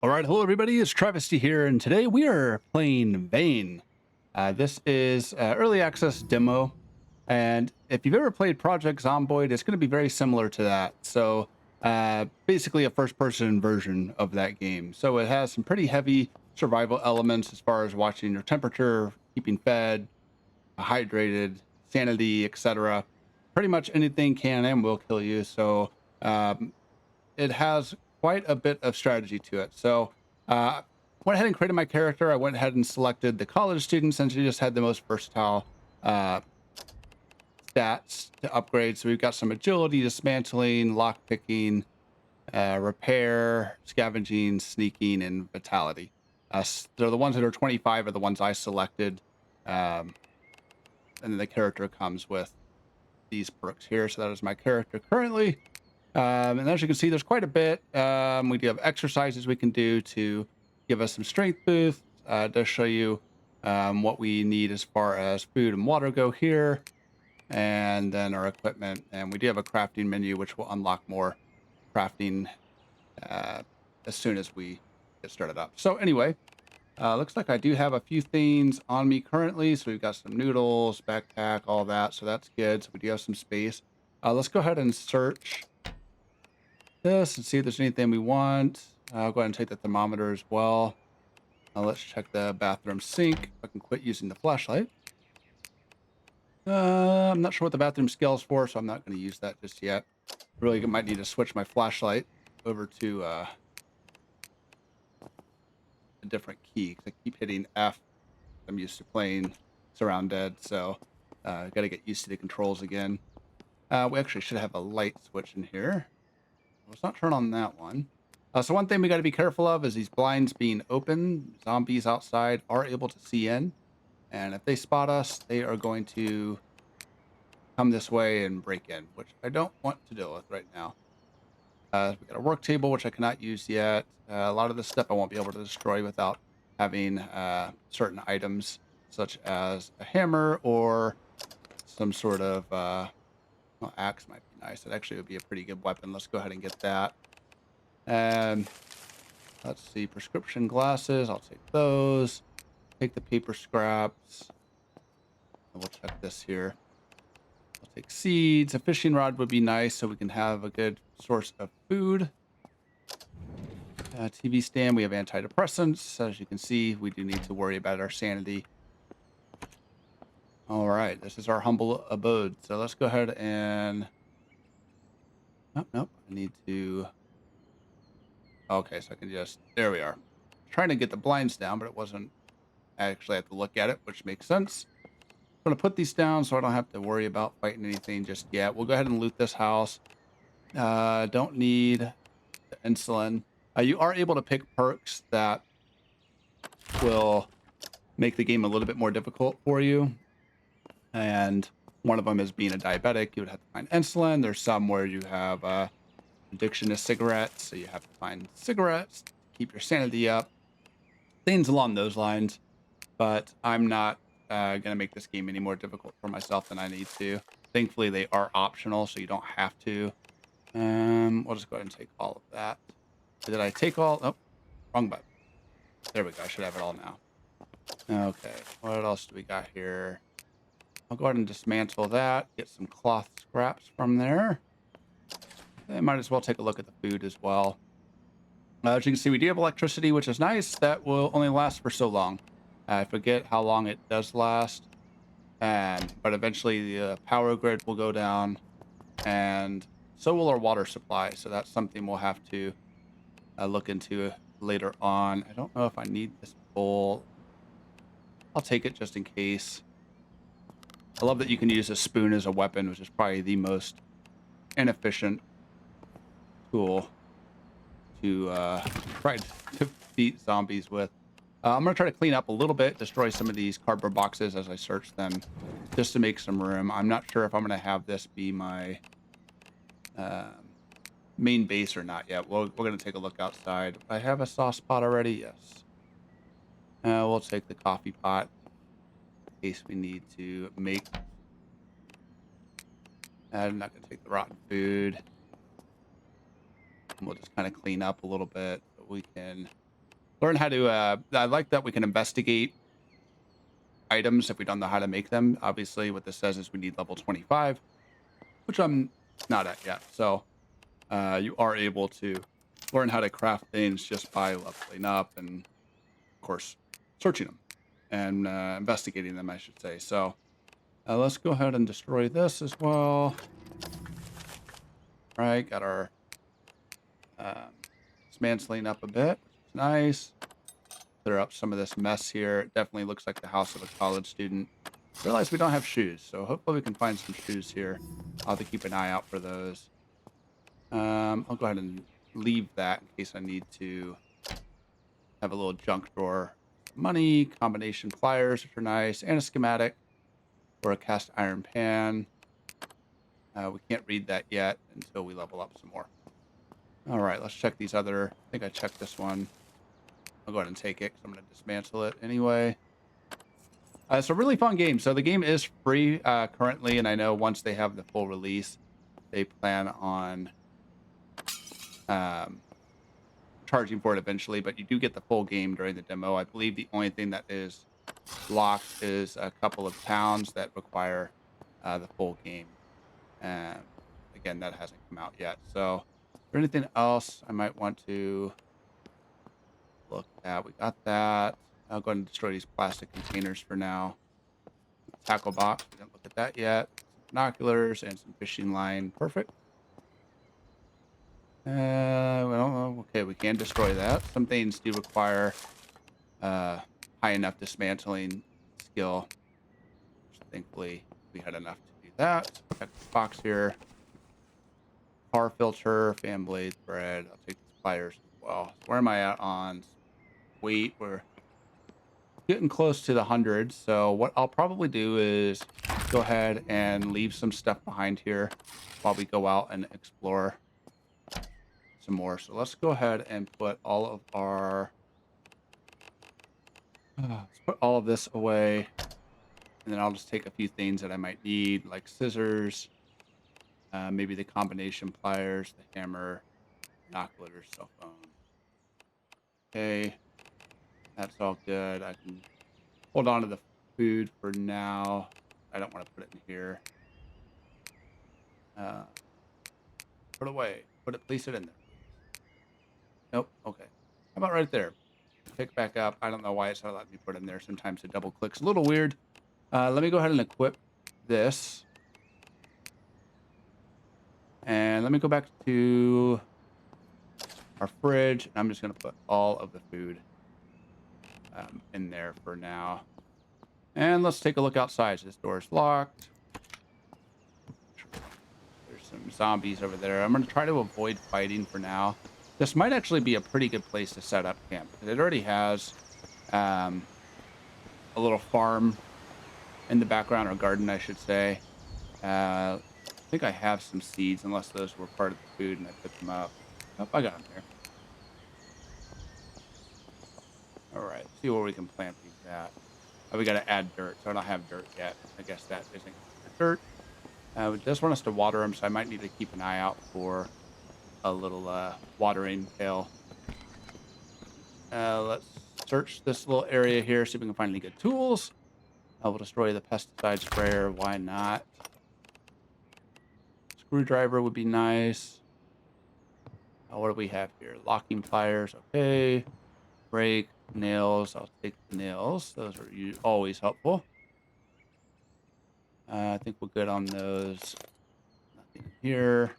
All right, hello everybody. It's Travesty here, and today we are playing Vane. This is early access demo, and if you've ever played Project Zomboid, it's going to be very similar to that. So, basically, a first-person version of that game. So it has some pretty heavy survival elements as far as watching your temperature, keeping fed, hydrated, sanity, etc. Pretty much anything can and will kill you. So, um, it has quite a bit of strategy to it. So went ahead and created my character. I went ahead and selected the college student since he just had the most versatile uh, stats to upgrade. So we've got some agility, dismantling, lock picking, repair, scavenging, sneaking, and vitality. So the ones that are 25 are the ones I selected. Um, and then the character comes with these perks here. So that is my character currently. And as you can see, there's quite a bit. We do have exercises we can do to give us some strength boosts. Does show you what we need as far as food and water go here, and then our equipment. And we do have a crafting menu, which will unlock more crafting uh, as soon as we get started up. So anyway, looks like I do have a few things on me currently. So we've got some noodles, backpack, all that. So that's good. So we do have some space. Let's go ahead and search this and see if there's anything we want. I'll go ahead and take the thermometer as well. Let's check the bathroom sink. I can quit using the flashlight. I'm not sure what the bathroom scale's for, so I'm not going to use that just yet. Really might need to switch my flashlight over to a different key because I keep hitting F. I'm used to playing surrounded, so got to get used to the controls again. We actually should have a light switch in here. Let's not turn on that one. So one thing we got to be careful of is these blinds being open. Zombies outside are able to see in, and if they spot us, they are going to come this way and break in, which I don't want to deal with right now. We got a work table, which I cannot use yet. A lot of this stuff I won't be able to destroy without having certain items, such as a hammer or some sort of well, axe might be nice. It actually would be a pretty good weapon. Let's go ahead and get that. And let's see, prescription glasses. I'll take those. Take the paper scraps. And we'll check this here. I'll take seeds. A fishing rod would be nice so we can have a good source of food. TV stand. We have antidepressants. As you can see, we do need to worry about our sanity. All right, this is our humble abode. So let's go ahead and... Nope. I need to... Okay, so I can just... There we are. Trying to get the blinds down, but it wasn't... I actually have to look at it, which makes sense. I'm going to put these down so I don't have to worry about fighting anything just yet. We'll go ahead and loot this house. Don't need the insulin. You are able to pick perks that will make the game a little bit more difficult for you. And one of them is being a diabetic. You would have to find insulin. There's some where you have addiction to cigarettes, so you have to find cigarettes to keep your sanity up. Things along those lines. But I'm not going to make this game any more difficult for myself than I need to. Thankfully, they are optional, so you don't have to. We'll just go ahead and take all of that. Did I take all? Oh, wrong button. There we go. I should have it all now. Okay, what else do we got here? I'll go ahead and dismantle that. Get some cloth scraps from there. I might as well take a look at the food as well. As you can see, we do have electricity, which is nice. That will only last for so long. I forget how long it does last. But eventually the power grid will go down. And so will our water supply. So that's something we'll have to look into later on. I don't know if I need this bowl. I'll take it just in case. I love that you can use a spoon as a weapon, which is probably the most inefficient tool to try to defeat zombies with. I'm going to try to clean up a little bit, destroy some of these cardboard boxes as I search them, just to make some room. I'm not sure if I'm going to have this be my main base or not yet. We're going to take a look outside. I have a sauce pot already. Yes. We'll take the coffee pot in case we need to make... I'm not going to take the rotten food. We'll just kind of clean up a little bit. But we can learn how to. I like that we can investigate items if we don't know how to make them. Obviously, what this says is we need level 25, which I'm not at yet. So you are able to learn how to craft things just by leveling up and, of course, searching them and investigating them, I should say. So let's go ahead and destroy this as well. All right, got our dismantling up a bit, which is nice. Clear up some of this mess here. It definitely looks like the house of a college student. Realize we don't have shoes, so hopefully we can find some shoes here. I'll have to keep an eye out for those. I'll go ahead and leave that in case I need to have a little junk drawer. Money, combination pliers, which are nice, and a schematic for a cast iron pan. We can't read that yet until we level up some more. All right, let's check these other. I think I checked this one. I'll go ahead and take it because I'm going to dismantle it anyway. It's a really fun game. So the game is free currently, and I know once they have the full release, they plan on charging for it eventually. But you do get the full game during the demo. I believe the only thing that is locked is a couple of towns that require the full game. Again, that hasn't come out yet. So, is there anything else I might want to look at? We got that. I'll go ahead and destroy these plastic containers for now. Tackle box. We didn't look at that yet. Some binoculars and some fishing line. Perfect. Well, okay, we can destroy that. Some things do require high enough dismantling skill. Thankfully, we had enough to do that. Check the box here. Car filter, fan blade, thread. I'll take these pliers as well. So where am I at on weight? We're getting close to the 100. So what I'll probably do is go ahead and leave some stuff behind here while we go out and explore some more. So let's go ahead and put all of our let's put all of this away, and then I'll just take a few things that I might need, like scissors, maybe the combination pliers, the hammer, binoculars, cell phone. Okay, that's all good. I can hold on to the food for now. I don't want to put it in here. Put it away. Place it in there. Nope. Okay. How about right there? Pick back up. I don't know why it's not letting me put it in there. Sometimes it double clicks. A little weird. Let me go ahead and equip this. And let me go back to our fridge. I'm just going to put all of the food in there for now. And let's take a look outside. This door is locked. There's some zombies over there. I'm going to try to avoid fighting for now. This might actually be a pretty good place to set up camp, because it already has a little farm in the background, or garden, I should say. I think I have some seeds, unless those were part of the food and I put them up. Oh, I got them here. All right, see where we can plant these at. Oh, we got to add dirt, so I don't have dirt yet. I guess that isn't dirt. It does want us to water them, so I might need to keep an eye out for a little watering pail. Let's search this little area here, see if we can find any good tools. I will destroy the pesticide sprayer. Why not? Screwdriver would be nice. What do we have here? Locking pliers. Okay. Brake. Nails. I'll take the nails. Those are always helpful. I think we're good on those. Nothing here.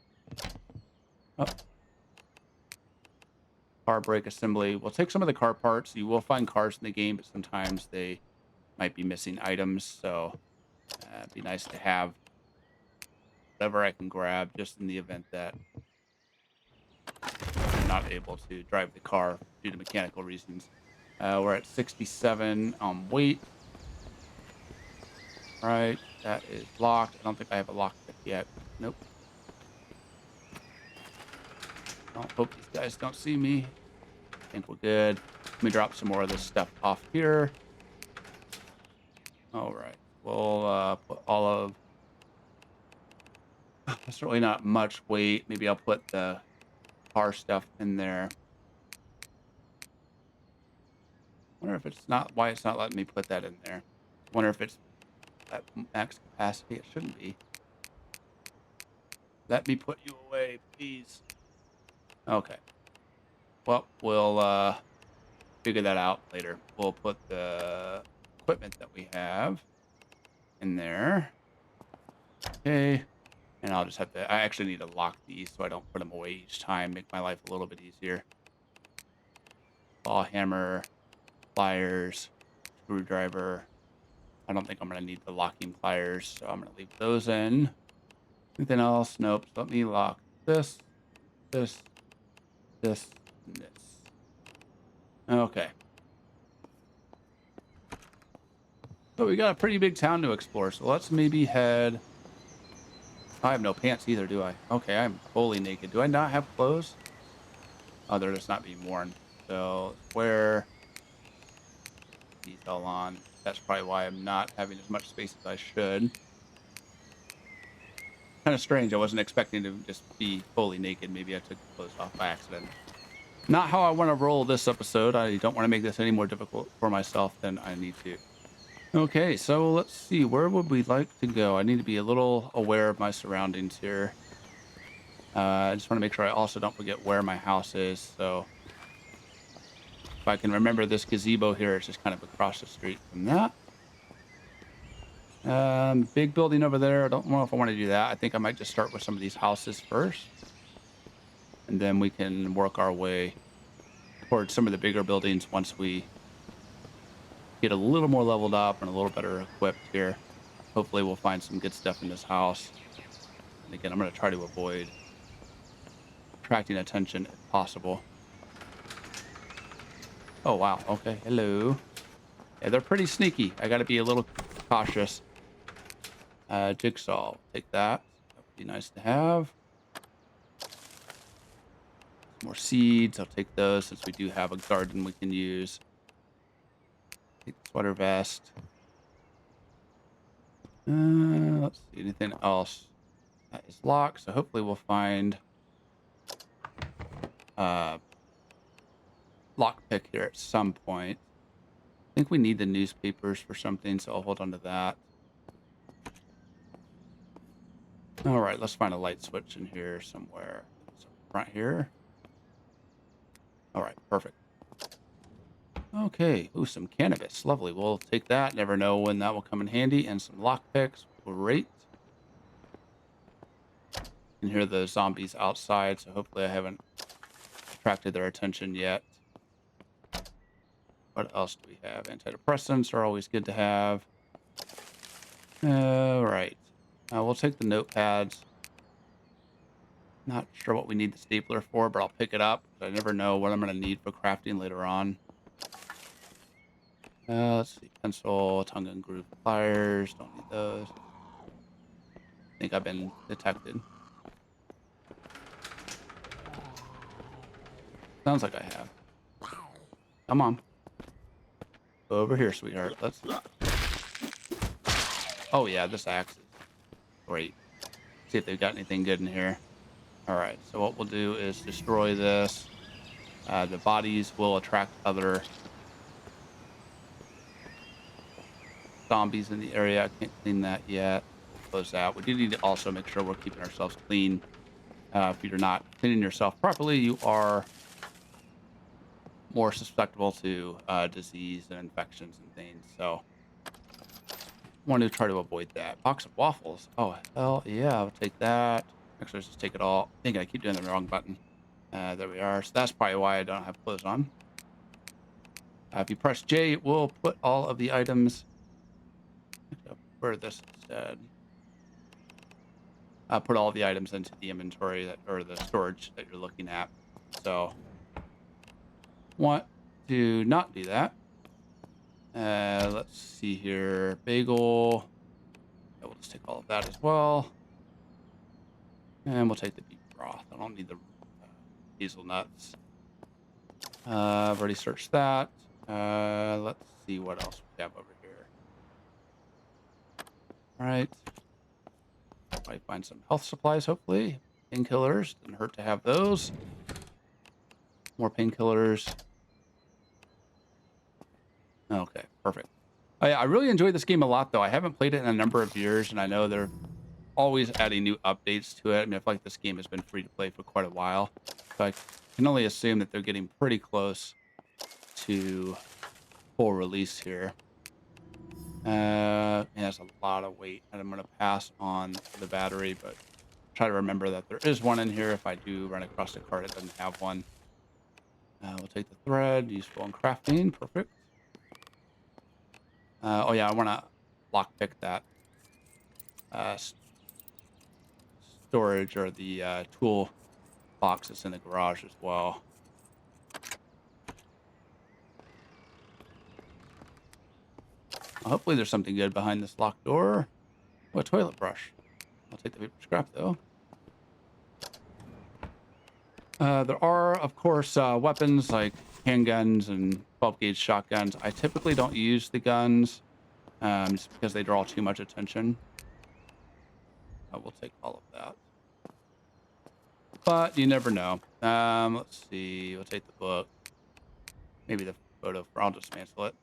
Oh. Car brake assembly. We'll take some of the car parts. You will find cars in the game, but sometimes they might be missing items. So it'd be nice to have whatever I can grab, just in the event that I'm not able to drive the car due to mechanical reasons. We're at 67 on weight. All right, that is locked. I don't think I have a lock pick yet. Nope. I hope these guys don't see me. I think we're good. Let me drop some more of this stuff off here. All right, we'll put all of... That's really not much weight. Maybe I'll put the car stuff in there. Wonder if it's not why it's not letting me put that in there. Wonder if it's at max capacity. It shouldn't be. Let me put you away, please. Okay. Well, we'll figure that out later. We'll put the equipment that we have in there. Okay. And I'll just have to, I actually need to lock these so I don't put them away each time. Make my life a little bit easier. Ball hammer, pliers, screwdriver. I don't think I'm going to need the locking pliers, so I'm going to leave those in. Anything else? Nope. So let me lock this, this, this, and this. Okay. So we got a pretty big town to explore, so let's maybe head... I have no pants either, do I? Okay, I'm fully naked. Do I not have clothes? Oh, they're just not being worn. So, wear these all on. That's probably why I'm not having as much space as I should. Kind of strange. I wasn't expecting to just be fully naked. Maybe I took the clothes off by accident. Not how I want to roll this episode. I don't want to make this any more difficult for myself than I need to. Okay, so let's see. Where would we like to go? I need to be a little aware of my surroundings here. I just want to make sure I also don't forget where my house is. So if I can remember this gazebo here, it's just kind of across the street from that. Big building over there. I don't know if I want to do that. I think I might just start with some of these houses first. And then we can work our way towards some of the bigger buildings once we get a little more leveled up and a little better equipped here. Hopefully we'll find some good stuff in this house. And again, I'm going to try to avoid attracting attention if possible. Oh, wow. Okay. Hello. Yeah, they're pretty sneaky. I got to be a little cautious. Jigsaw. Take that. That would be nice to have. Some more seeds. I'll take those since we do have a garden we can use. Take the sweater vest. Let's see. Anything else? That is locked. So hopefully we'll find lockpick here at some point. I think we need the newspapers for something, so I'll hold on to that. All right, let's find a light switch in here somewhere. It's up front here. All right, perfect. Okay, ooh, some cannabis. Lovely. We'll take that. Never know when that will come in handy. And some lockpicks. Great. You can hear the zombies outside, so hopefully I haven't attracted their attention yet. What else do we have? Antidepressants are always good to have. All right. We'll take the notepads. Not sure what we need the stapler for, but I'll pick it up. I never know what I'm going to need for crafting later on. Let's see. Pencil, tongue and groove pliers. Don't need those. I think I've been detected. Sounds like I have. Come on. Go over here, sweetheart. Let's... Oh, yeah, this axe is great. See if they've got anything good in here. All right, so what we'll do is destroy this. The bodies will attract other zombies in the area. I can't clean that yet. Close that. We do need to also make sure we're keeping ourselves clean. If you're not cleaning yourself properly, you are more susceptible to disease and infections and things. So want to try to avoid that. Box of waffles. Oh, hell yeah. I'll take that. Actually, let's just take it all. I think I keep doing the wrong button. There we are. So that's probably why I don't have clothes on. If you press J, it will put all of the items. For this instead. Put all the items into the inventory that, or the storage that you're looking at. So want to not do that. Let's see here. Bagel. Yeah, we'll just take all of that as well. And we'll take the beef broth. I don't need the hazelnuts. I've already searched that. Let's see what else we have over here. All right. Might find some health supplies, hopefully. Painkillers. Doesn't hurt to have those. More painkillers. Okay, perfect. I really enjoyed this game a lot, though. I haven't played it in a number of years, and I know they're always adding new updates to it. I mean, I feel like this game has been free to play for quite a while. So I can only assume that they're getting pretty close to full release here. It has a lot of weight, and I'm going to pass on the battery, but try to remember that there is one in here if I do run across a card that doesn't have one. We'll take the thread, useful in crafting. Perfect. Oh, yeah, I want to lockpick that storage or the tool box that's in the garage as well. Hopefully there's something good behind this locked door. Oh, a toilet brush. I'll take the paper scrap, though. There are, of course, weapons like handguns and 12-gauge shotguns. I typically don't use the guns just because they draw too much attention. I will take all of that. But you never know. Let's see. We'll take the book. Maybe the photo. I'll dismantle it.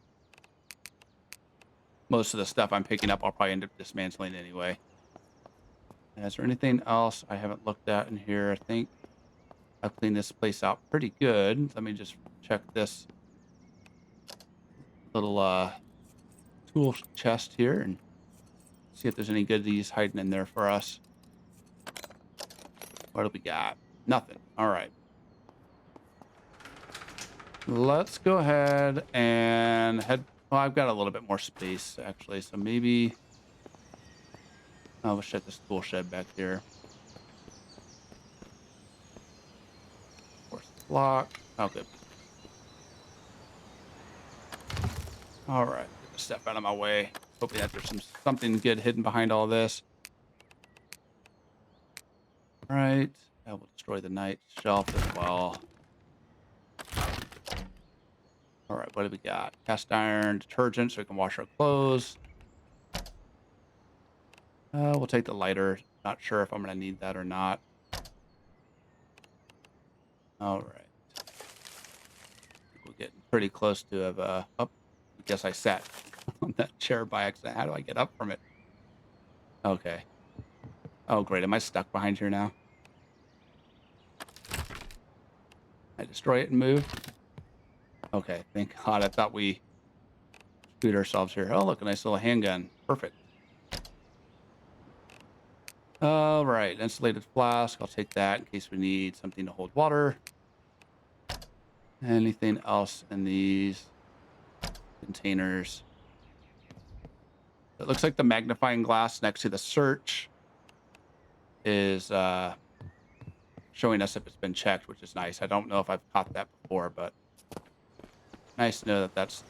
Most of the stuff I'm picking up, I'll probably end up dismantling anyway. Is there anything else I haven't looked at in here? I think I've cleaned this place out pretty good. Let me just check this little tool chest here and see if there's any goodies hiding in there for us. What do we got? Nothing. All right. Let's go ahead and head. Well, I've got a little bit more space actually, so maybe we'll shut this tool shed back here. Of course, it's locked. Oh, good. All right, get the step out of my way. Hoping that there's something good hidden behind all this. All right, I will destroy the night shelf as well. All right, what do we got? Cast iron, detergent, so we can wash our clothes. We'll take the lighter. Not sure if I'm going to need that or not. All right. We're getting pretty close to have oh, I guess I sat on that chair by accident. How do I get up from it? Okay. Oh, great. Am I stuck behind here now? I destroy it and move. Okay, thank God. I thought we screwed ourselves here. Oh, look, a nice little handgun. Perfect. All right, insulated flask. I'll take that in case we need something to hold water. Anything else in these containers? It looks like the magnifying glass next to the search is showing us if it's been checked, which is nice. I don't know if I've caught that before, but nice to know that that's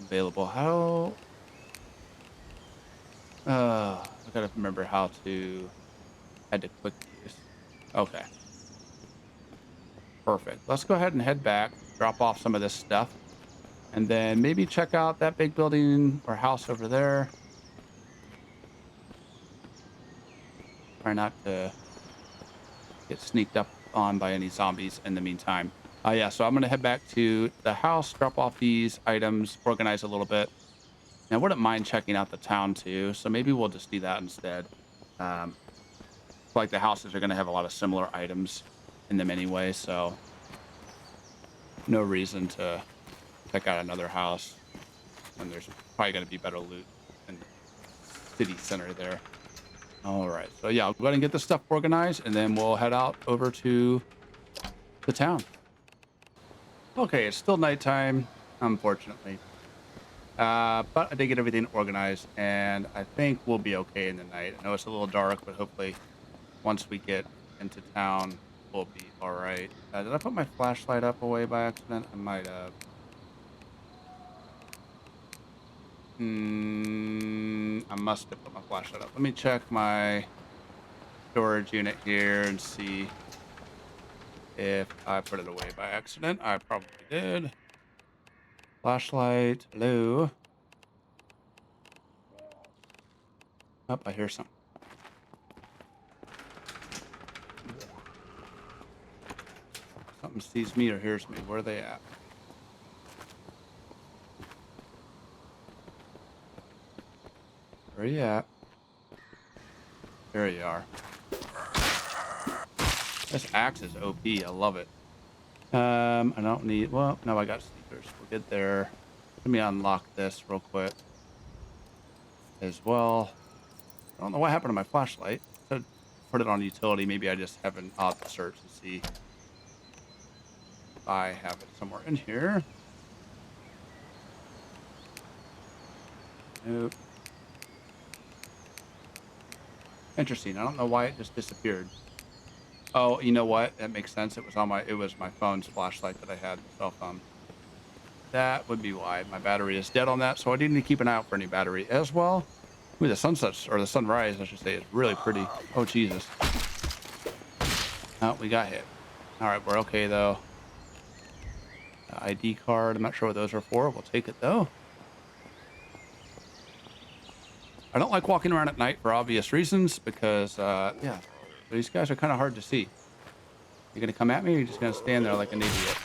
available. How? I gotta remember how to. Had to click these. Okay. Perfect. Let's go ahead and head back, drop off some of this stuff, and then maybe check out that big building or house over there. Try not to get sneaked up on by any zombies in the meantime. Yeah, so I'm going to head back to the house, drop off these items, organize a little bit. And I wouldn't mind checking out the town too, so maybe we'll just do that instead. Um, like the houses are going to have a lot of similar items in them anyway, so no reason to check out another house when there's probably going to be better loot in the city center there. All right, so yeah, I'll go ahead and get this stuff organized, and then we'll head out over to the town. Okay, it's still nighttime, unfortunately. But I did get everything organized, and I think we'll be okay in the night. I know it's a little dark, but hopefully once we get into town, we'll be all right. Did I put my flashlight up away by accident? I might have. I must have put my flashlight up. Let me check my storage unit here and see if I put it away by accident. I probably did. Flashlight. Hello. Oh, I hear something. Something sees me or hears me. Where are they at? Where you at? There you are. This axe is OP. I love it. I don't need... Well, no, I got sneakers. We'll get there. Let me unlock this real quick as well. I don't know what happened to my flashlight. So put it on utility. Maybe I just haven't... I'll have to search and see if I have it somewhere in here. Nope. Interesting. I don't know why it just disappeared. Oh, you know what? That makes sense. It was on my... It was my phone's flashlight that I had. Cell phone. That would be why. My battery is dead on that, so I need to keep an eye out for any battery as well. Ooh, the sunset, or the sunrise, I should say, is really pretty. Oh, Jesus. Oh, we got hit. All right, we're okay, though. ID card. I'm not sure what those are for. We'll take it, though. I don't like walking around at night for obvious reasons because, yeah, these guys are kind of hard to see. You're going to come at me, or you're just going to stand there like an idiot?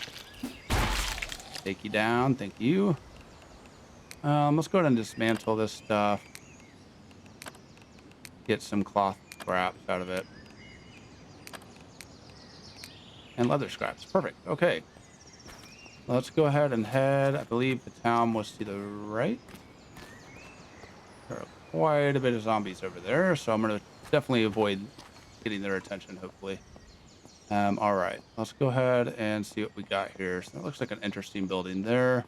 Take you down. Thank you. Let's go ahead and dismantle this stuff. Get some cloth scraps out of it. And leather scraps. Perfect. Okay. Let's go ahead and head. I believe the town was to the right. There are quite a bit of zombies over there, so I'm going to definitely avoid getting their attention, hopefully. All right. Let's go ahead and see what we got here. So that looks like an interesting building there.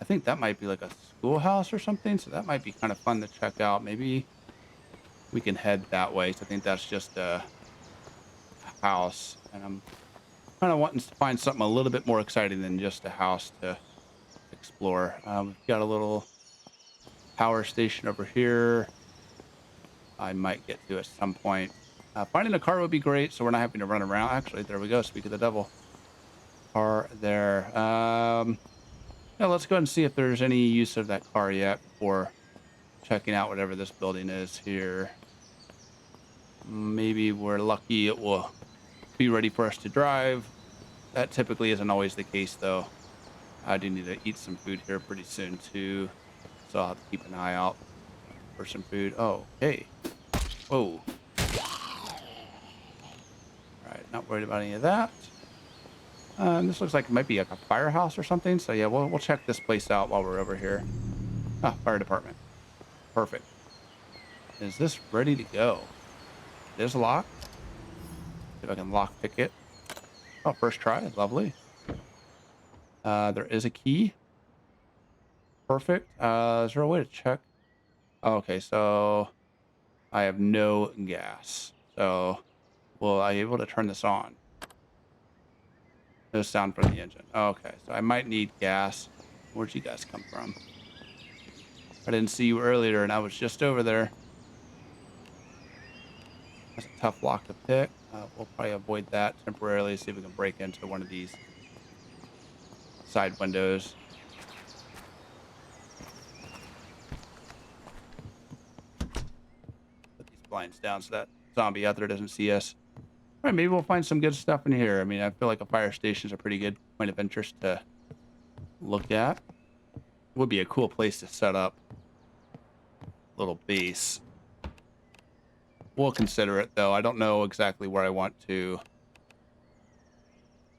I think that might be like a schoolhouse or something, so that might be kind of fun to check out. Maybe we can head that way. So I think that's just a house, and I'm kind of wanting to find something a little bit more exciting than just a house to explore. We've got a little power station over here. I might get to at some point. Finding a car would be great, so we're not having to run around. Actually, there we go. Speak of the devil. Car there. Yeah, let's go ahead and see if there's any use of that car yet before checking out whatever this building is here. Maybe we're lucky it will be ready for us to drive. That typically isn't always the case, though. I do need to eat some food here pretty soon, too. So I'll have to keep an eye out for some food. Oh, hey. Whoa. All right, not worried about any of that. This looks like it might be like a firehouse or something. So, yeah, we'll check this place out while we're over here. Ah, fire department. Perfect. Is this ready to go? It is locked. See if I can lock pick it. Oh, first try. Lovely. There is a key. Perfect. Is there a way to check? Oh, okay, so I have no gas. So will I be able to turn this on? No sound from the engine. Okay, so I might need gas. Where'd you guys come from? I didn't see you earlier, and I was just over there. That's a tough lock to pick. We'll probably avoid that temporarily. See if we can break into one of these side windows. Put these blinds down so that zombie out there doesn't see us. All right, maybe we'll find some good stuff in here. I mean, I feel like a fire station is a pretty good point of interest to look at. Would be a cool place to set up a little base. We'll consider it, though. I don't know exactly where I want to.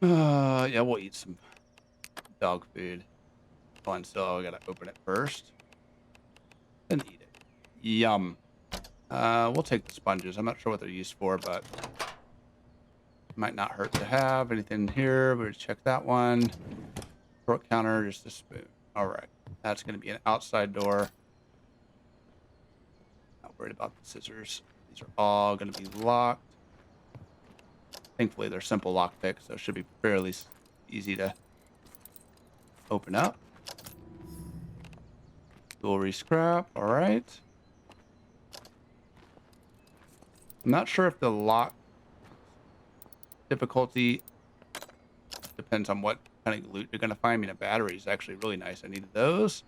Yeah, we'll eat some dog food. Hold on, so I gotta open it first. Then eat it. Yum. We'll take the sponges. I'm not sure what they're used for, but might not hurt to have. Anything here? We'll check that one. Throat counter, just a spoon. All right. That's going to be an outside door. Not worried about the scissors. These are all going to be locked. Thankfully, they're simple lock picks, so it should be fairly easy to open up. Jewelry scrap. All right. I'm not sure if the lock difficulty depends on what kind of loot you're going to find. I mean, a battery is actually really nice. I needed those.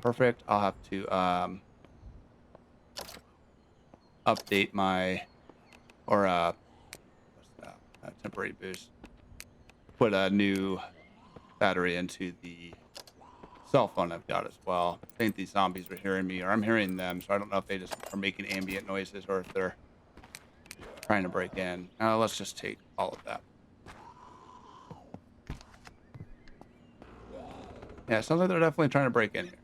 Perfect. I'll have to update my, or what's that? Temporary boost. Put a new battery into the cell phone I've got as well. I think these zombies are hearing me, or I'm hearing them, so I don't know if they just are making ambient noises or if they're trying to break in. Let's just take all of that. Yeah, it sounds like they're definitely trying to break in here.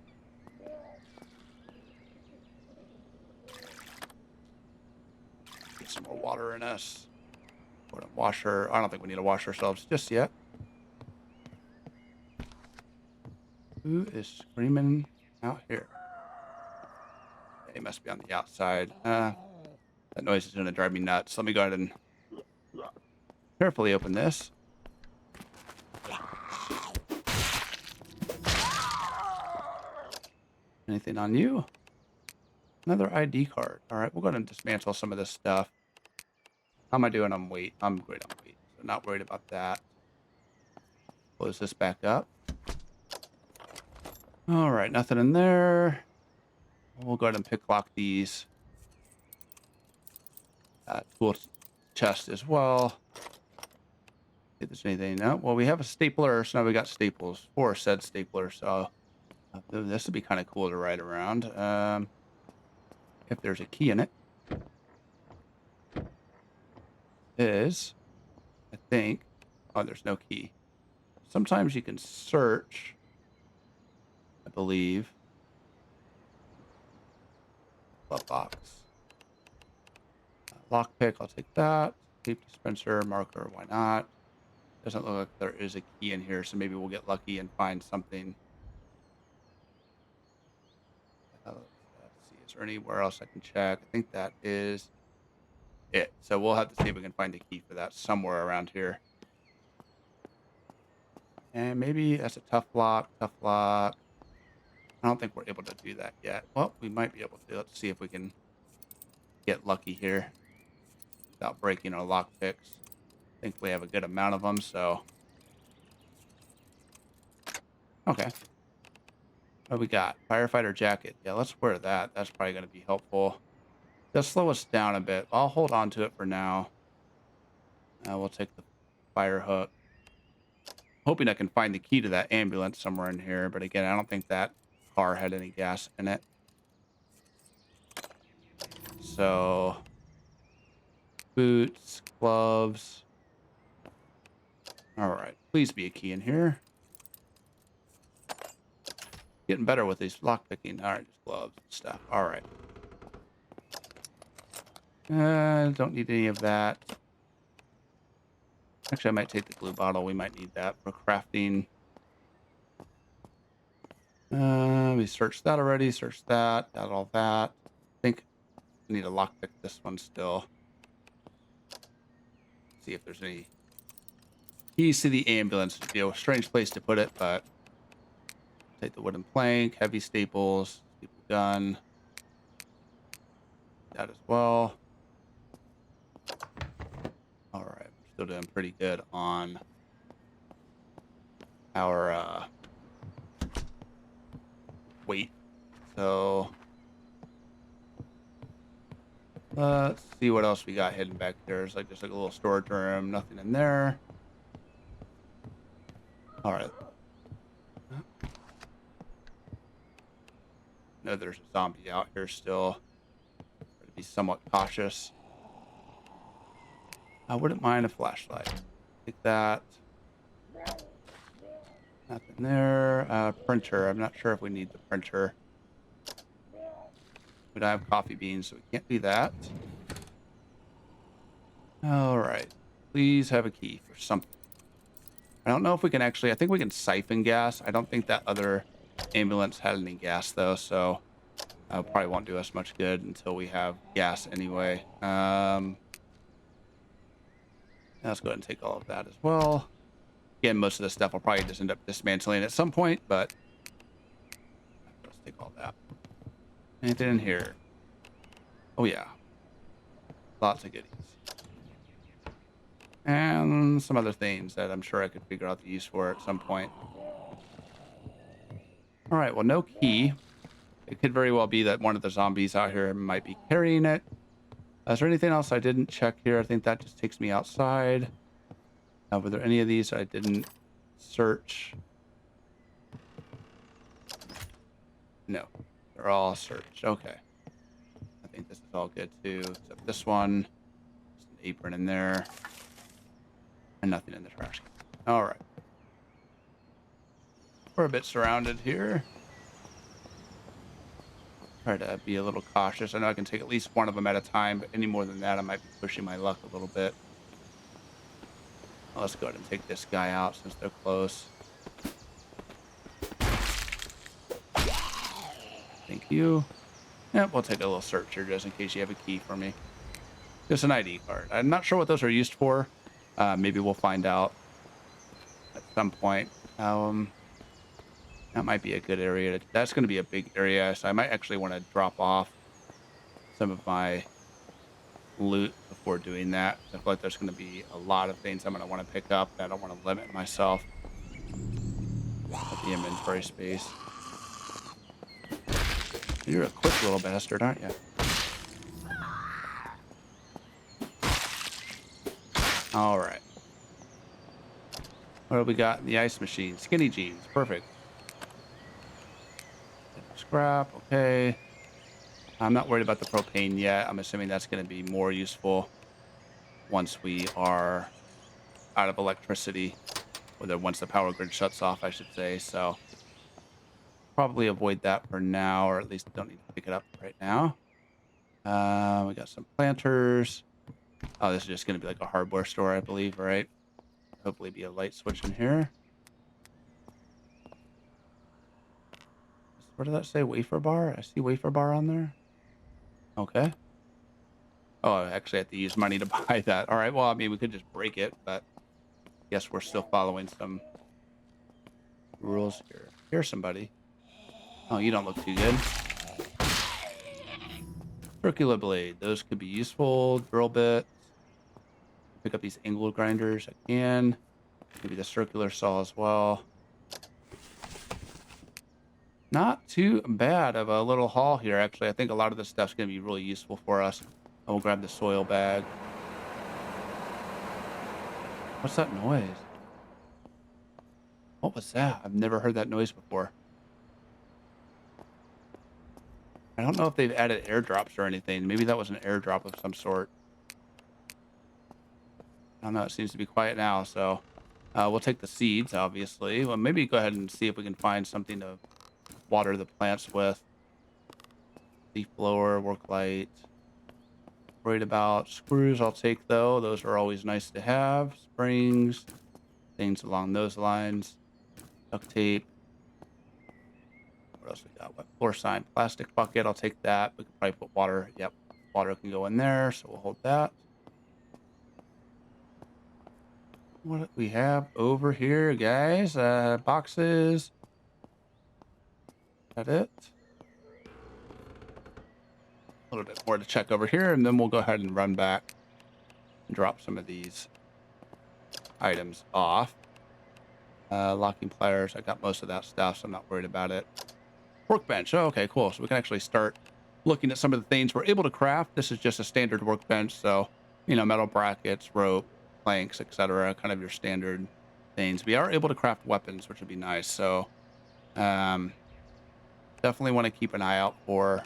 Get some more water in us. Go to washer. I don't think we need to wash ourselves just yet. Who is screaming out here? They must be on the outside. That noise is going to drive me nuts. Let me go ahead and carefully open this. Anything on you? Another ID card. All right, we'll go ahead and dismantle some of this stuff. How am I doing on weight? I'm great on weight, so not worried about that. Close this back up. All right, nothing in there. We'll go ahead and pick lock these tool chest as well. See if there's anything. No, well, we have a stapler, so now we got staples for said stapler. So this would be kind of cool to ride around. If there's a key in it, I think. Oh, there's no key. Sometimes you can search, I believe. Glove box. Lockpick, I'll take that. Tape dispenser, marker, why not? Doesn't look like there is a key in here, so maybe we'll get lucky and find something. Let's see, is there anywhere else I can check? I think that is it. So we'll have to see if we can find a key for that somewhere around here. And maybe that's a tough lock, I don't think we're able to do that yet. Well, we might be able to. Let's see if we can get lucky here without breaking our lock picks. I think we have a good amount of them, so. Okay. What we got? Firefighter jacket. Yeah, let's wear that. That's probably going to be helpful. Does slow us down a bit. I'll hold on to it for now. We'll take the fire hook. Hoping I can find the key to that ambulance somewhere in here, but again, I don't think that car had any gas in it. So, boots, gloves. All right, please be a key in here. Getting better with these lock picking. All right, just gloves and stuff. All right. Don't need any of that. Actually, I might take the glue bottle. We might need that for crafting. We searched that already. Searched that. Got all that. I think I need to lockpick this one still. See if there's any keys to the ambulance. It'd be a strange place to put it, but take the wooden plank, heavy staples, staple gun. That as well. All right, we're still doing pretty good on our weight. So let's see what else we got hidden back there. It's like just like a little storage room, nothing in there. All right. No, there's a zombie out here still. Try to be somewhat cautious. I wouldn't mind a flashlight. Take that. Nothing there. Printer. I'm not sure if we need the printer. We don't have coffee beans, so we can't do that. All right. Please have a key for something. I don't know if we can actually... I think we can siphon gas. I don't think that other ambulance had any gas, though, so... probably won't do us much good until we have gas anyway. Let's go ahead and take all of that as well. Again, most of this stuff will probably just end up dismantling at some point, but let's take all that. Anything in here? Oh, yeah. Lots of goodies. And some other things that I'm sure I could figure out the use for at some point. All right, well, no key. It could very well be that one of the zombies out here might be carrying it. Is there anything else I didn't check here? I think that just takes me outside. Were there any of these I didn't search? No, they're all searched. Okay. I think this is all good too, except this one. Just an apron in there. And nothing in the trash can. All right. We're a bit surrounded here. Try to be a little cautious. I know I can take at least one of them at a time, but any more than that, I might be pushing my luck a little bit. Well, let's go ahead and take this guy out since they're close. Thank you. Yep, we'll take a little search here just in case you have a key for me. Just an ID card. I'm not sure what those are used for. Maybe we'll find out at some point. That might be a good area. That's going to be a big area, so I might actually want to drop off some of my loot before doing that. I feel like there's going to be a lot of things I'm going to want to pick up. I don't want to limit myself with the inventory space. You're a quick little bastard, aren't you? All right. What do we got in the ice machine? Skinny jeans. Perfect. Scrap. Okay. I'm not worried about the propane yet. I'm assuming that's going to be more useful once we are out of electricity, or once the power grid shuts off, I should say. So probably avoid that for now, or at least don't need to pick it up right now. We got some planters. Oh, this is just going to be like a hardware store, I believe, right? Hopefully be a light switch in here. What did that say? Wafer bar? I see wafer bar on there. Okay. Oh, I actually have to use money to buy that. All right. Well, I mean, we could just break it, but I guess we're still following some rules here. Here's somebody. Oh, you don't look too good. Circular blade. Those could be useful. Drill bits. Pick up these angle grinders. I can. Maybe the circular saw as well. Not too bad of a little haul here, actually. I think a lot of this stuff's going to be really useful for us. I will grab the soil bag. What's that noise? What was that? I've never heard that noise before. I don't know if they've added airdrops or anything. Maybe that was an airdrop of some sort. I don't know. It seems to be quiet now, so we'll take the seeds, obviously. Well, maybe go ahead and see if we can find something to water the plants with. Leaf blower, work light. Worried about screws, I'll take though. Those are always nice to have. Springs, things along those lines. Duct tape. What else we got? Wet floor sign, plastic bucket. I'll take that. We could probably put water. Yep, water can go in there, so we'll hold that. What do we have over here, guys? Boxes. That it? A little bit more to check over here, and then we'll go ahead and run back and drop some of these items off. Locking pliers. I got most of that stuff, so I'm not worried about it. Workbench. Oh, okay, cool. So we can actually start looking at some of the things we're able to craft. This is just a standard workbench, so metal brackets, rope, planks, etc. Kind of your standard things. We are able to craft weapons, which would be nice. So definitely want to keep an eye out for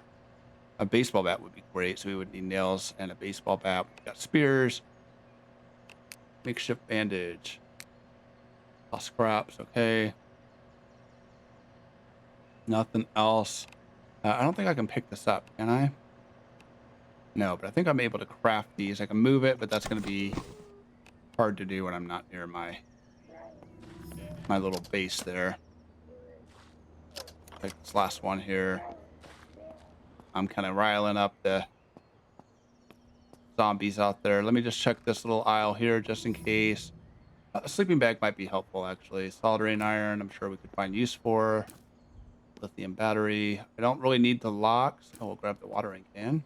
a baseball bat. Would be great. So we would need nails and a baseball bat. We've got spears, makeshift bandage, all scraps. Okay. Nothing else. I don't think I can pick this up, can I? No, but I think I'm able to craft these. I can move it, but that's going to be hard to do when I'm not near my little base there. Like this last one here. I'm kind of riling up the zombies out there. Let me just check this little aisle here just in case. A sleeping bag might be helpful, actually. Soldering iron, I'm sure we could find use for. Lithium battery. I don't really need the locks. Oh, we'll grab the watering can.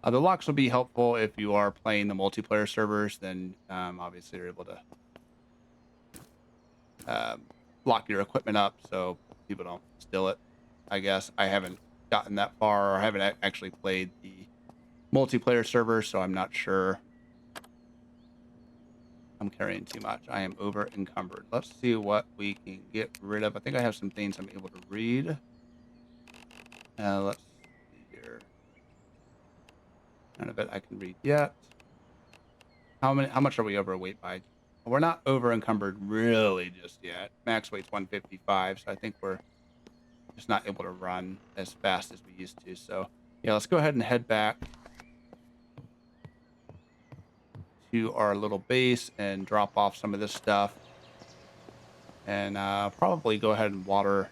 The locks will be helpful if you are playing the multiplayer servers. Then obviously you're able to lock your equipment up so people don't steal it. I guess I haven't gotten that far, or I haven't actually played the multiplayer server, so I'm not sure. I'm carrying too much. I am over encumbered. Let's see what we can get rid of. I think I have some things I'm able to read. Let's see here. None of it I can read yet. How much are we overweight by? We're not over encumbered really just yet. Max weight's 155, so I think we're just not able to run as fast as we used to. So yeah, let's go ahead and head back to our little base and drop off some of this stuff, and probably go ahead and water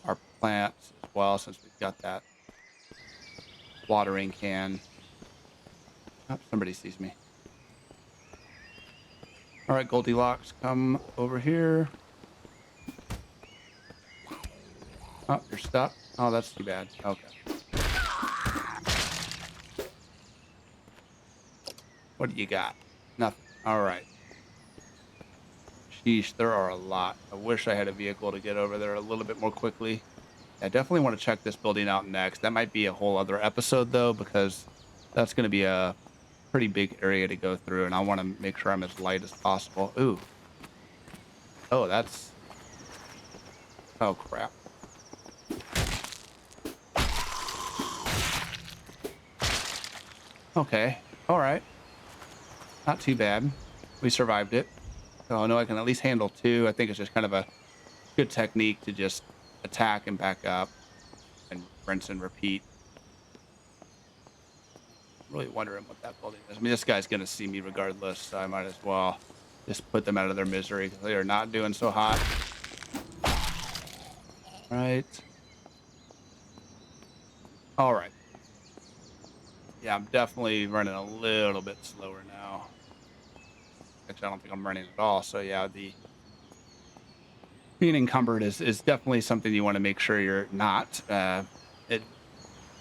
our plants as well, since we've got that watering can. Oh, somebody sees me. All right, Goldilocks, come over here. Oh, you're stuck. Oh, that's too bad. Okay. What do you got? Nothing. All right. Sheesh, there are a lot. I wish I had a vehicle to get over there a little bit more quickly. I definitely want to check this building out next. That might be a whole other episode, though, because that's going to be a pretty big area to go through, and I want to make sure I'm as light as possible. Ooh. Oh, that's... Oh, crap. Okay. All right. Not too bad. We survived it. So I know I can at least handle two. I think it's just kind of a good technique to just attack and back up and rinse and repeat. I'm really wondering what that building is. I mean, this guy's going to see me regardless, so I might as well just put them out of their misery because they are not doing so hot. Right. All right. Yeah, I'm definitely running a little bit slower now. Actually, I don't think I'm running at all. So yeah, the being encumbered is definitely something you want to make sure you're not. It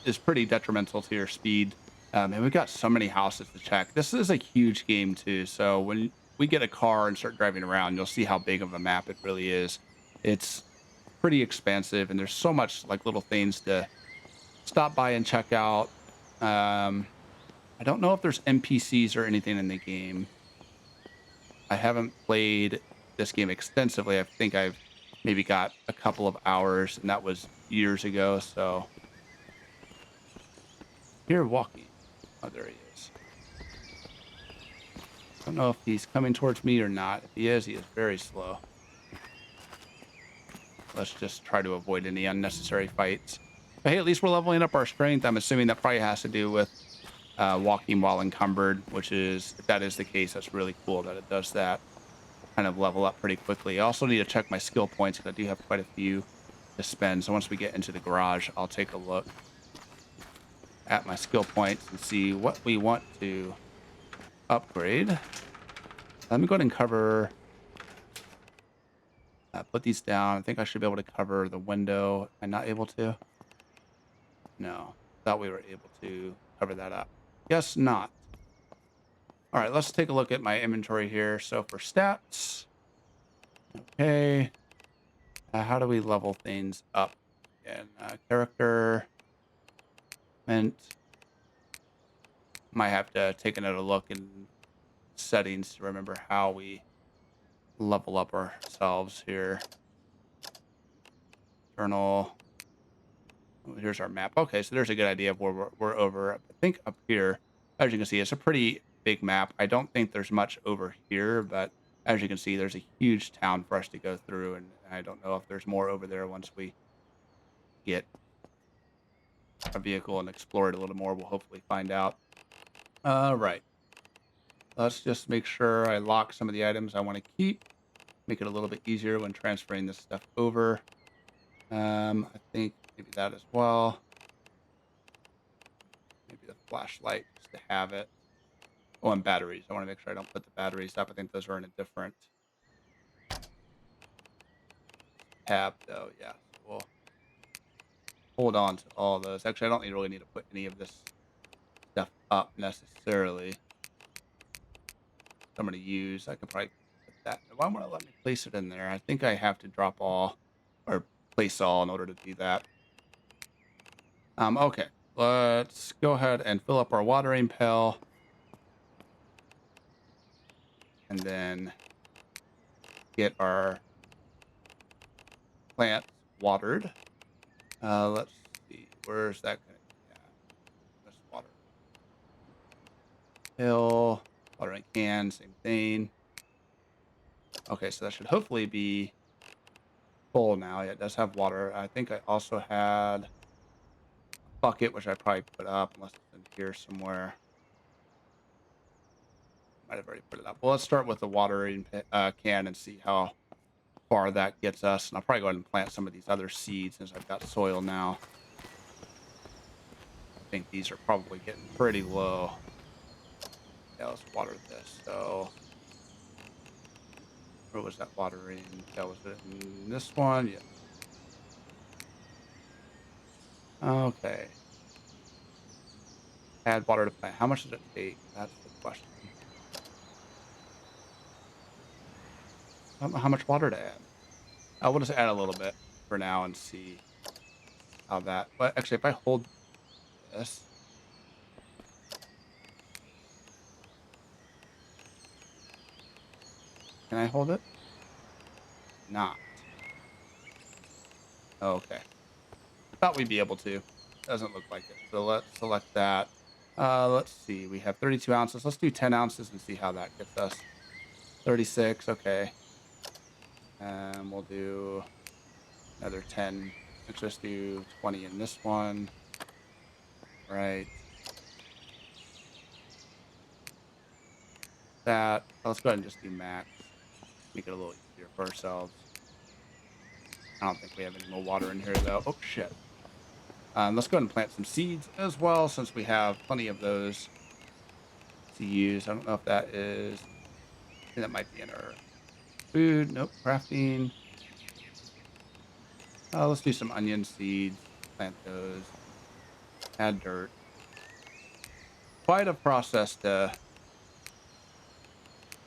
is pretty detrimental to your speed. And we've got so many houses to check. This is a huge game too. So when we get a car and start driving around, you'll see how big of a map it really is. It's pretty expansive, and there's so much like little things to stop by and check out. Um, I don't know if there's NPCs or anything in the game. I haven't played this game extensively. I think I've maybe got a couple of hours, and that was years ago. So here walking. Oh, there he is. Don't know if he's coming towards me or not. If he is very slow. Let's just try to avoid any unnecessary fights. But hey, at least we're leveling up our strength. I'm assuming that probably has to do with walking while encumbered, which is, if that is the case, that's really cool that it does that. Kind of level up pretty quickly. I also need to check my skill points because I do have quite a few to spend. So once we get into the garage, I'll take a look at my skill points and see what we want to upgrade. Let me go ahead and cover, put these down. I think I should be able to cover the window. Am I not able to? No, thought we were able to cover that up. Guess not. All right, let's take a look at my inventory here. So for stats, okay. How do we level things up? And character, mint. Might have to take another look in settings to remember how we level up ourselves here. Journal. Oh, here's our map. Okay, so there's a good idea of where we're over. I think up here, as you can see, it's a pretty big map. I don't think there's much over here, but as you can see, there's a huge town for us to go through, and I don't know if there's more over there once we get a vehicle and explore it a little more. We'll hopefully find out. All right. Let's just make sure I lock some of the items I want to keep. Make it a little bit easier when transferring this stuff over. I think maybe that as well. Maybe the flashlight just to have it. Oh, and batteries. I want to make sure I don't put the batteries up. I think those are in a different tab, though. Yeah, so we'll hold on to all those. Actually, I don't really need to put any of this stuff up necessarily. So I'm going to use. I could probably put that. Why won't it let me place it in there? I think I have to drop all or place all in order to do that. Okay. Let's go ahead and fill up our watering pail. And then get our plants watered. Let's see. Where's that going to be at? This water hill, watering can, same thing. Okay, so that should hopefully be full now. Yeah, it does have water. I think I also had a bucket, which I probably put up, unless it's in here somewhere. Might have already put it up. Well, let's start with the watering can and see how far that gets us. And I'll probably go ahead and plant some of these other seeds since I've got soil now. I think these are probably getting pretty low. Yeah, let's water this. So, where was that watering? That was it in this one. Yeah. Okay. Add water to plant. How much does it take? That's the question. I don't know how much water to add. We'll just add a little bit for now and see how that. But actually, if I hold this, can I hold it? Not. Okay. I thought we'd be able to. Doesn't look like it. So let's select that. Let's see. We have 32 ounces. Let's do 10 ounces and see how that gets us. 36. Okay. And we'll do another 10. Let's just do 20 in this one. Right. That. Let's go ahead and just do max. Make it a little easier for ourselves. I don't think we have any more water in here, though. Oh, shit. Let's go ahead and plant some seeds as well, since we have plenty of those to use. I don't know if that is... I think that might be in our food. Nope. Crafting. Let's do some onion seeds. Plant those. Add dirt. Quite a process to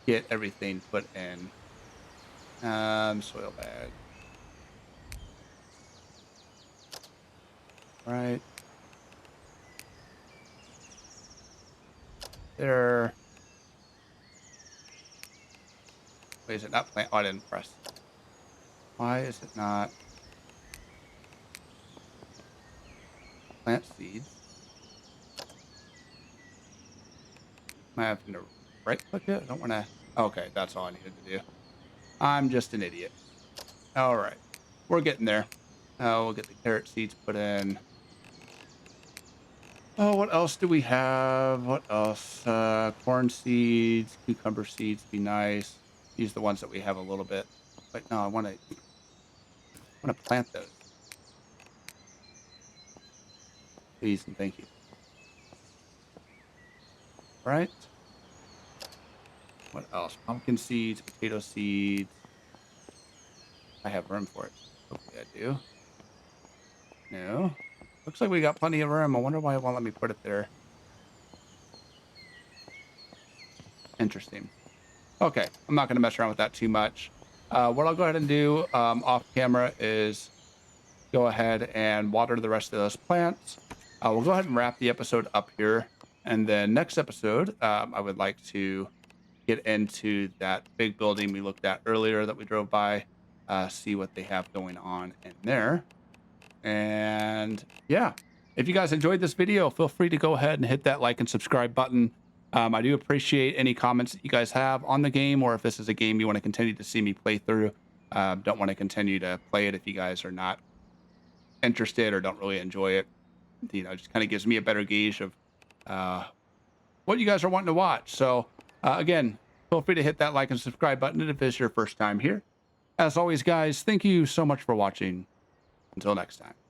get everything put in. Soil bag. Right. There. Wait, is it not plant? Oh, I didn't press. Why is it not plant seeds? Am I having to right click it? I don't want to. Okay, that's all I needed to do. I'm just an idiot. All right. We're getting there. We'll get the carrot seeds put in. Oh, what else do we have? What else? Corn seeds, cucumber seeds be nice. Use the ones that we have a little bit. But no, I want to plant those. Please and thank you. Right? What else? Pumpkin seeds, potato seeds. I have room for it. Hopefully I do. No. Looks like we got plenty of room. I wonder why it won't let me put it there. Interesting. Okay. I'm not going to mess around with that too much. What I'll go ahead and do off camera is go ahead and water the rest of those plants. We'll go ahead and wrap the episode up here. And then next episode, I would like to get into that big building we looked at earlier that we drove by, see what they have going on in there. And yeah, if you guys enjoyed this video, feel free to go ahead and hit that like and subscribe button. I do appreciate any comments that you guys have on the game, or if this is a game you want to continue to see me play through. Don't want to continue to play it if you guys are not interested or don't really enjoy it. You know, it just kind of gives me a better gauge of what you guys are wanting to watch. So again, feel free to hit that like and subscribe button if it's your first time here. As always, guys, thank you so much for watching. Until next time.